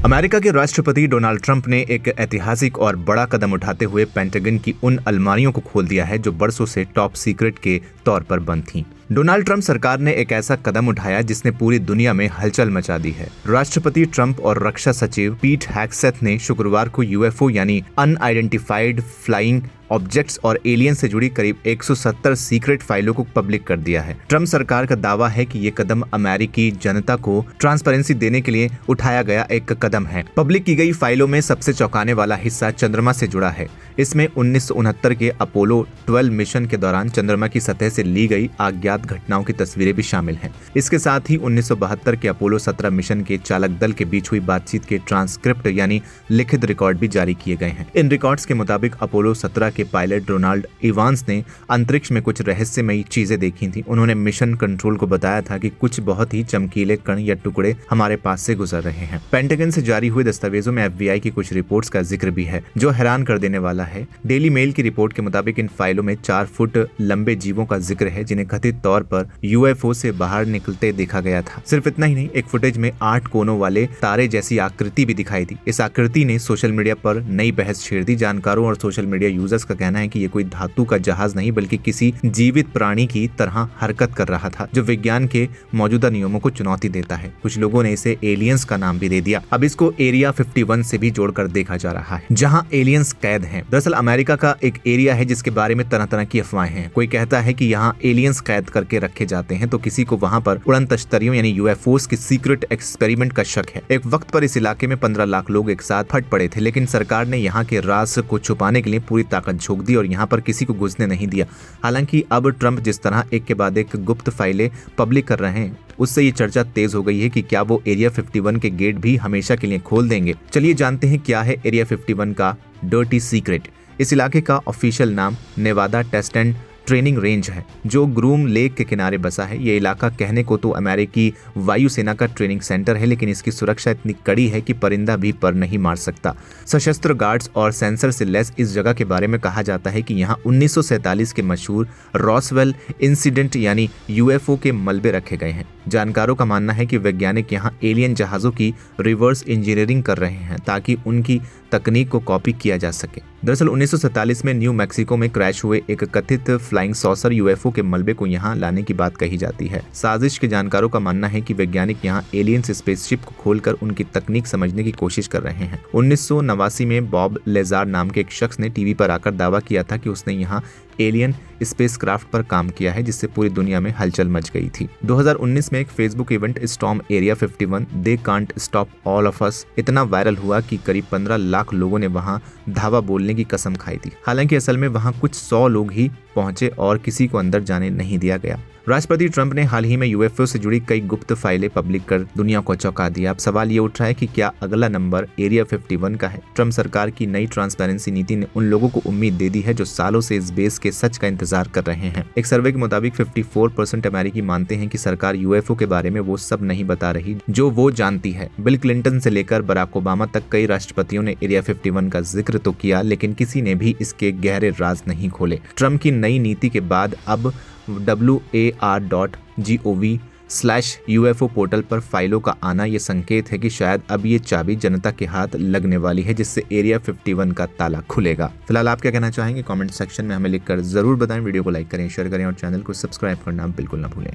America के राष्ट्रपति Donald Trump ने एक ऐतिहासिक और बड़ा कदम उठाते हुए पेंटागन की उन अलमारियों को खोल दिया है जो बरसों से टॉप सीक्रेट के तौर पर बंद थीं। डोनाल्ड ट्रंप सरकार ने एक ऐसा कदम उठाया जिसने पूरी दुनिया में हलचल मचा दी है। राष्ट्रपति ट्रंप और रक्षा सचिव पीट हेग्सेथ ने शुक्रवार को यूएफओ यानी अनआइडेंटिफाइड फ्लाइंग ऑब्जेक्ट्स और एलियन से जुड़ी करीब 170 सीक्रेट फाइलों को पब्लिक कर दिया है। ट्रंप सरकार का दावा है कि ये कदम अमेरिकी जनता को ट्रांसपेरेंसी देने के लिए उठाया गया एक कदम है। पब्लिक की गई फाइलों में सबसे चौंकाने वाला हिस्सा चंद्रमा से जुड़ा है। इसमें 1969 के अपोलो 12 मिशन के दौरान चंद्रमा की सतह से ली गई अज्ञात घटनाओं की तस्वीरें भी शामिल हैं। इसके साथ ही 1972 के अपोलो 17 मिशन के चालक दल के बीच हुई बातचीत के ट्रांसक्रिप्ट यानी लिखित रिकॉर्ड भी जारी किए गए हैं। इन रिकॉर्ड्स के मुताबिक अपोलो 17 के पायलट रोनाल्ड इवांस ने अंतरिक्ष में कुछ रहस्यमयी चीजें देखी थी। उन्होंने मिशन कंट्रोल को बताया था कि कुछ बहुत ही चमकीले कण या टुकड़े हमारे पास से गुजर रहे हैं। पेंटागन से जारी हुए दस्तावेजों में एफबीआई की कुछ रिपोर्ट्स का जिक्र भी है जो हैरान कर देने वाला है। डेली मेल की रिपोर्ट के मुताबिक इन फाइलों में 4 फुट लंबे जीवों का जिक्र है जिन्हें कथित तौर पर यूएफओ से बाहर निकलते देखा गया था। सिर्फ इतना ही नहीं, एक फुटेज में 8 कोनों वाले तारे जैसी आकृति भी दिखाई दी। इस आकृति ने सोशल मीडिया पर नई बहस छेड़ दी। जानकारों और सोशल मीडिया यूजर्स का कहना है कि ये कोई धातु का जहाज नहीं बल्कि किसी जीवित प्राणी की तरह हरकत कर रहा था जो विज्ञान के मौजूदा नियमों को चुनौती देता है। कुछ लोगों ने इसे एलियंस का नाम भी दे दिया। अब इसको एरिया 51 से भी जोड़कर देखा जा रहा है जहां एलियंस कैद हैं। दरअसल अमेरिका का एक एरिया है जिसके बारे में तरह तरह की अफवाहें हैं। कोई कहता है कि यहाँ एलियंस कैद करके रखे जाते हैं तो किसी को वहां पर उड़न तश्तरियों यानी यूएफओस की सीक्रेट एक्सपेरिमेंट का शक है। एक वक्त पर इस इलाके में 15 लाख लोग एक साथ फट पड़े थे, लेकिन सरकार ने यहाँ के राज को छुपाने के लिए पूरी ताकत झोंक दी और यहाँ पर किसी को घुसने नहीं दिया। हालांकि अब ट्रंप जिस तरह एक के बाद एक गुप्त फाइलें पब्लिक कर रहे हैं उससे ये चर्चा तेज हो गई है कि क्या वो एरिया 51 के गेट भी हमेशा के लिए खोल देंगे। चलिए जानते हैं क्या है एरिया 51 का डर्टी सीक्रेट। इस इलाके का ऑफिशियल नाम Nevada test and training range है जो ग्रूम लेक के किनारे बसा है। ये इलाका कहने को तो अमेरिकी वायुसेना का ट्रेनिंग सेंटर है, लेकिन इसकी सुरक्षा इतनी कड़ी है कि परिंदा भी पर नहीं मार सकता। सशस्त्र गार्ड्स और सेंसर से लैस इस जगह के बारे में कहा जाता है कि यहाँ 1947 के मशहूर रॉसवेल इंसिडेंट यानी यूएफओ के मलबे रखे गए हैं। जानकारों का मानना है कि वैज्ञानिक यहाँ एलियन जहाजों की रिवर्स इंजीनियरिंग कर रहे हैं ताकि उनकी तकनीक को कॉपी किया जा सके। दरअसल 1947 में न्यू मैक्सिको में क्रैश हुए एक कथित फ्लाइंग सॉसर यूएफओ के मलबे को यहाँ लाने की बात कही जाती है। साजिश के जानकारों का मानना है कि वैज्ञानिक यहाँ एलियंस स्पेसशिप को खोलकर उनकी तकनीक समझने की कोशिश कर रहे हैं। 1989 में बॉब लेजार नाम के एक शख्स ने टीवी पर आकर दावा किया था कि उसने यहाँ एलियन स्पेसक्राफ्ट पर काम किया है जिससे पूरी दुनिया में हलचल मच गई थी। 2019 में एक Facebook event storm area 51 they can't stop all of us इतना वायरल हुआ कि करीब 15 लाख लोगों ने वहां धावा बोलने की कसम खाई थी। हालांकि असल में वहां कुछ 100 लोग ही पहुंचे और किसी को अंदर जाने नहीं दिया गया। राष्ट्रपति ट्रंप ने हाल ही में यूएफओ से जुड़ी कई गुप्त फाइलें पब्लिक कर दुनिया को चौंका दिया। अब सवाल ये उठ रहा है कि क्या अगला नंबर एरिया 51 का है। ट्रंप सरकार की नई ट्रांसपेरेंसी नीति ने उन लोगों को उम्मीद दे दी है जो सालों से इस बेस के सच का इंतजार कर रहे हैं। एक सर्वे के मुताबिक 54% अमेरिकी मानते हैं कि सरकार यूएफओ के बारे में वो सब नहीं बता रही जो वो जानती है। बिल क्लिंटन से लेकर बराक ओबामा तक कई राष्ट्रपतियों ने एरिया 51 का जिक्र तो किया, लेकिन किसी ने भी इसके गहरे राज नहीं खोले। ट्रंप की नई नीति के बाद अब war.gov/UFO पोर्टल पर फाइलों का आना ये संकेत है कि शायद अब ये चाबी जनता के हाथ लगने वाली है जिससे एरिया 51 का ताला खुलेगा। फिलहाल आप क्या कहना चाहेंगे कमेंट सेक्शन में हमें लिखकर जरूर बताएं। वीडियो को लाइक करें, शेयर करें और चैनल को सब्सक्राइब करना बिल्कुल ना भूलें।